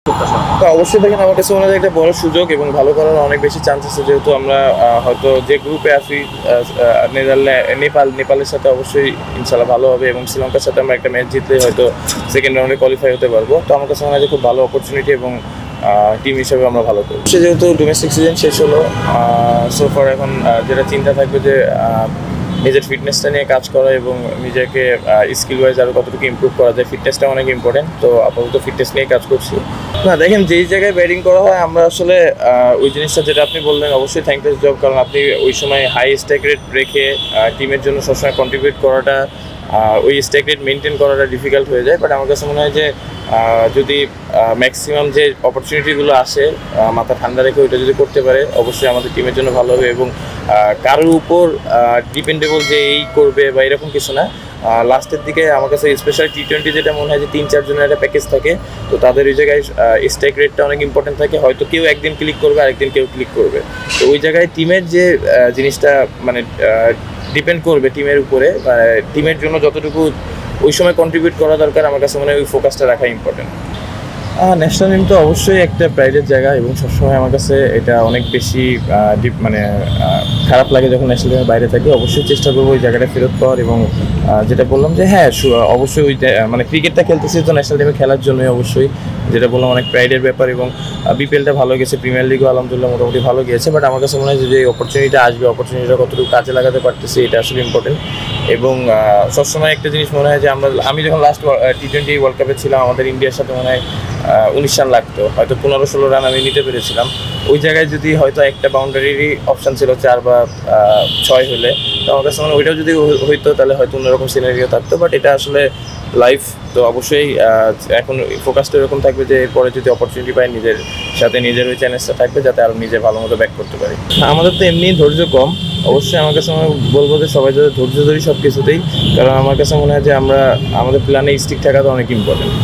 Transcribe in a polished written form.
তো অবশ্যই দেখেন আমার কাছে মনে হয় একটা বড় সুযোগ এবং ভালো করার অনেক বেশি চান্স আছে, যেহেতু আমরা হয়তো যে গ্রুপে আছি নেপালের সাথে অবশ্যই ইনশাল্লাহ ভালো হবে এবং শ্রীলঙ্কার সাথে আমরা একটা ম্যাচ জিতলে হয়তো সেকেন্ড রাউন্ডে কোয়ালিফাই হতে পারবো। তো আমার কাছে মনে হয় যে খুব ভালো অপরচুনিটি এবং টিম হিসেবে আমরা ভালো করবো। সে যেহেতু ডোমেস্টিক সিজন শেষ হলো, সোফার এখন যেটা চিন্তা থাকবে যে নিজের ফিটনেসটা নিয়ে কাজ করা এবং নিজেকে স্কিল ওয়াইজ আরও কতটুকু ইমপ্রুভ করা যায়, ফিটনেসটা অনেক ইম্পর্টেন্ট। তো আপাতত ফিটনেস নিয়ে কাজ করছি। না দেখেন, যেই জায়গায় ব্যাটিং করা হয় আমরা আসলে ওই জিনিসটা যেটা আপনি বললেন অবশ্যই থ্যাঙ্কলেস জব, কারণ আপনি ওই সময় হাই স্ট্রাইক রেট রেখে টিমের জন্য সবসময় কন্ট্রিবিউট করাটা, ওই স্ট্রাইক রেট মেনটেন করাটা ডিফিকাল্ট হয়ে যায়। বাট আমার কাছে মনে হয় যে যদি ম্যাক্সিমাম যে অপরচুনিটিগুলো আসে মাথা ঠান্ডা রেখে ওইটা যদি করতে পারে অবশ্যই আমাদের টিমের জন্য ভালো হবে। এবং কারোর উপর ডিপেন্ডেবল যে এই করবে বা এরকম কিছু না। লাস্টের দিকে আমার কাছে স্পেশালি টি-20 যেটা মনে হয় যে 3-4 জনের একটা প্যাকেজ থাকে, তো তাদের ওই জায়গায় স্ট্রাইক রেটটা অনেক ইম্পর্টেন্ট থাকে। হয়তো কেউ একদিন ক্লিক করবে, আরেকদিন কেউ ক্লিক করবে। তো ওই জায়গায় টিমের যে জিনিসটা মানে ডিপেন্ড করবে টিমের উপরে, টিমের জন্য যতটুকু ওই সময় কন্ট্রিবিউট করা দরকার, আমার কাছে মনে হয় ওই ফোকাসটা রাখা ইম্পর্টেন্ট। ন্যাশনাল টিম তো অবশ্যই একটা প্রাইডের জায়গা এবং সবসময় আমার কাছে এটা অনেক বেশি মানে খারাপ লাগে যখন ন্যাশনাল টিমের বাইরে থাকি। অবশ্যই চেষ্টা করবো ওই জায়গাটা ফেরত পাওয়ার এবং যেটা বললাম যে হ্যাঁ অবশ্যই ওই মানে ক্রিকেটটা খেলতেছি তো ন্যাশনাল টিমে খেলার জন্যই, অবশ্যই যেটা বললাম অনেক প্রাইডের ব্যাপার। এবং বিপিএলটা ভালো গেছে, প্রিমিয়ার লিগও আলহামদুলিল্লাহ মোটামুটি ভালো গিয়েছে। বাট আমার কাছে মনে হয় যে অপরচুনিটিটা আসবে, অপরচুনিটিটা কতটুকু কাজে লাগাতে পারতেছি এটা আসলে ইম্পর্টেন্ট। এবং সবসময় একটা জিনিস মনে হয় যে আমি যখন লাস্ট টি-20 ওয়ার্ল্ড কাপে ছিলাম আমাদের ইন্ডিয়ার সাথে মনে হয় 19 রান লাগতো, হয়তো 15-16 রান আমি নিতে পেরেছিলাম। ওই জায়গায় যদি হয়তো একটা বাউন্ডারিরই অপশান ছিল 4 বা 6 হলে, তো আমার কাছে মনে হয় ওইটাও যদি হইতো তাহলে হয়তো অন্যরকম সিনারিও থাকতো। বাট এটা আসলে লাইফ, তো অবশ্যই এখন ফোকাসটা এরকম থাকবে যে এরপরে যদি অপরচুনিটি পাই নিজের সাথে নিজের ওই চ্যালেঞ্জটা থাকবে যাতে আরও নিজে ভালো মতো ব্যাক করতে পারি। আমাদের তো এমনি ধৈর্য কম, অবশ্যই আমার কাছে বলবো যে সবাই যাতে ধৈর্য ধরি সব কিছুতেই, কারণ আমার কাছে মনে হয় যে আমাদের প্ল্যানে স্টিক থাকাটা অনেক ইম্পর্টেন্ট।